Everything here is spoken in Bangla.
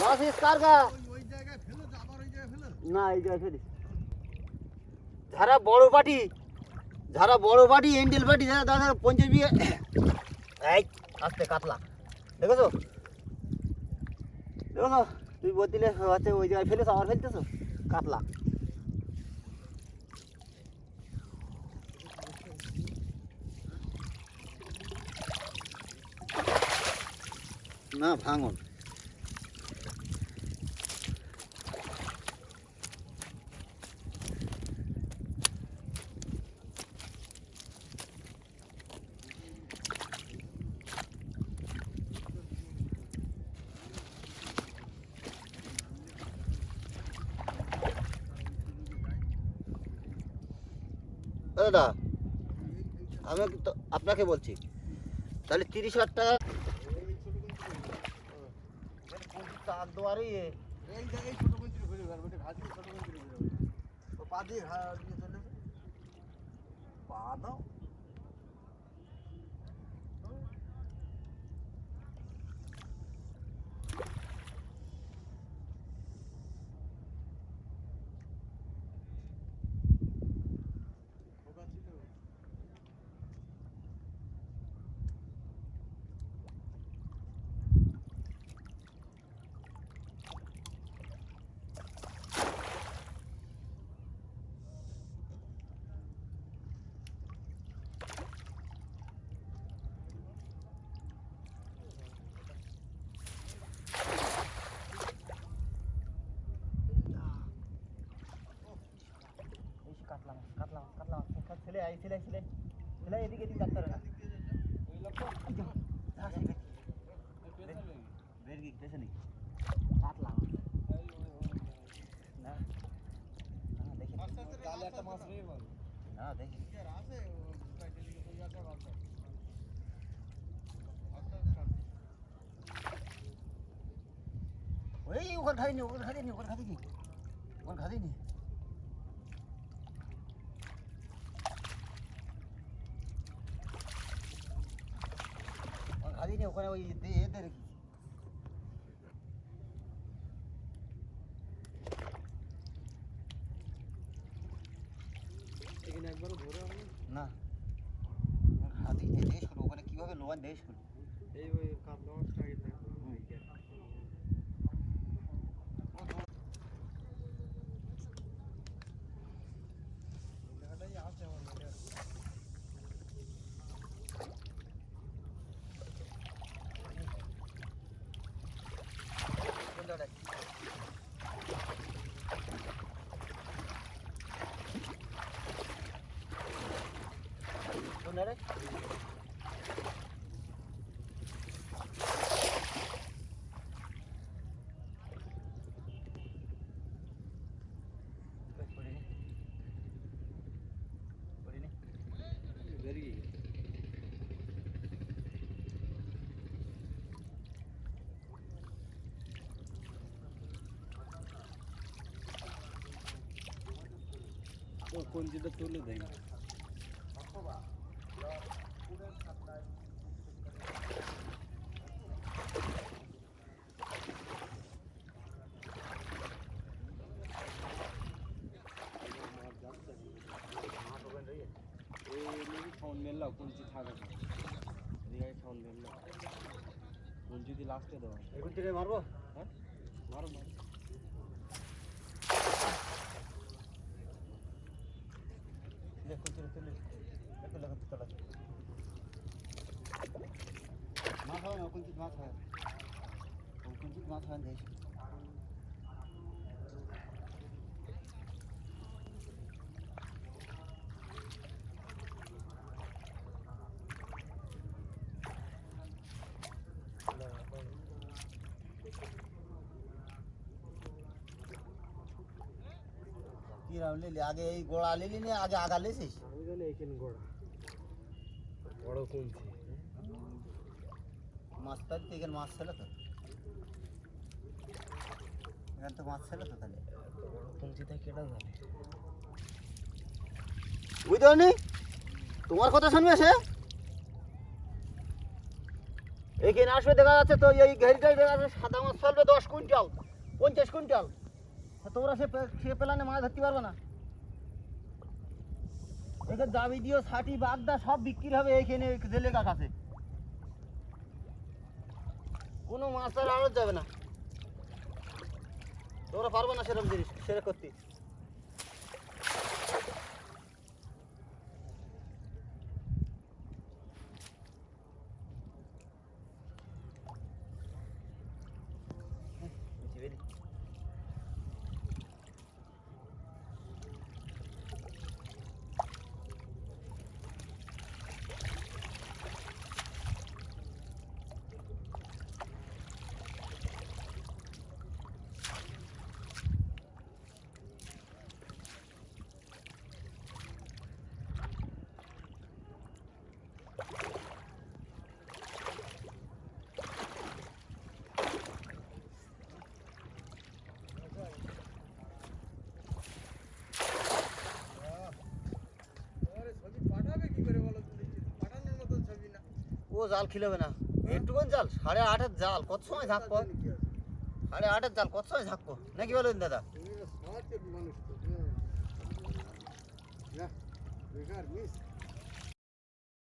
মাছ কারগা ওই জায়গায় ফেলো তো, আবার ওই জায়গায় ফেলো। না এই জায়গায় ফেলিস যারা বড় পাটি এন্ডেল পাটি দাদা 50 বিঘা এই আস্তে কাতলা দেখেছো তুই বলতিলে হচ্ছে ওই জায়গায় ফেলেছ আবার ফেলতেছো কাতলা না ভাঙন দাদা আমি তো আপনাকে বলছি তাহলে 30,000 টাকা চার দুয়ারে এই জায়গায় ছোট কঞ্চির ঘুরে বেড়াবে, ওটা ঘাস দিয়ে ছোট কঞ্চির ঘুরে বেড়াবে। ও পা দিয়ে দিয়ে চলে পা দাও। ছেলে এদিকে ডাক্তার কাতলা না দেখি একটা মাছ রয়ে গেল। না দেখি আছে ওই ওখানে খাইনি ওখানে খাইনি ওখানে খাইনি ওখানে খাইনি খাইনি ওখানে ওই এতে রেখেছি এখানে একবারও ধরে হবে না খাইনি দেশ হলো ওখানে কিভাবে লোয়ান দেশ হলো এই ওই কাতলা মাছটা আগে দেখো জায়গাটাই আছে আমার মনে আছে। কোন জায়গায় কোন জায়গায় কঞ্চিটা তুলে দেয় সাউন্ড মেললাও কঞ্চি থাকে এদিকে সাউন্ড মেললাও কঞ্চি দিয়ে লাস্টে দেওয়া এখন থেকে মারবো হ্যাঁ মারো মারো দেখুন চলে একটু লাগাতে চলা মাছ হয় না কুঞ্চিত মাছ হয় কুঞ্চিত মাছ হয় দেশ ले ले आगे यही गोड़ा ले ली आगे आगा ले सी আমি জানি এখানে গোড়া বড় কঞ্চি মাছ তার থেকে মাছ ছিল তো এখান তো মাছ ছিল তো তাহলে বড় কঞ্চিটা কেটে যাবে বুঝতে নি তোমার কথা শুনবে সে এখানে আসবে দেখা যাচ্ছে তো এই ঘেরিটাই দেখা যাচ্ছে সাদা মাছ ফেলবে 10 কুইন্টাল 50 কুইন্টাল। তোমরা সে প্ল্যানে মাছ ধরতে পারবে না। এখানে দাবি দিও ছাটি বাগদা সব বিক্রি হবে এইখানে জেলে কাছে। কোনো মাছ আর আড়ত যাবে না। তোমরা পারবে না সেরকম জিনিস সেরে করতে। আরে ছবি পাঠাবে কি করে বলো তো দেখি? পাঠানোর মতন ছবি না। ও জাল খিলাবে না। একটুকুন জাল 8.5-এর জাল কত সময় থাকবো? জানি কি আছে? 8.5-এর জাল কত সময় থাকবো নাকি বলেন দাদা? তুমি তো স্মার্ট মানুষ তো। না, বেকার মিস।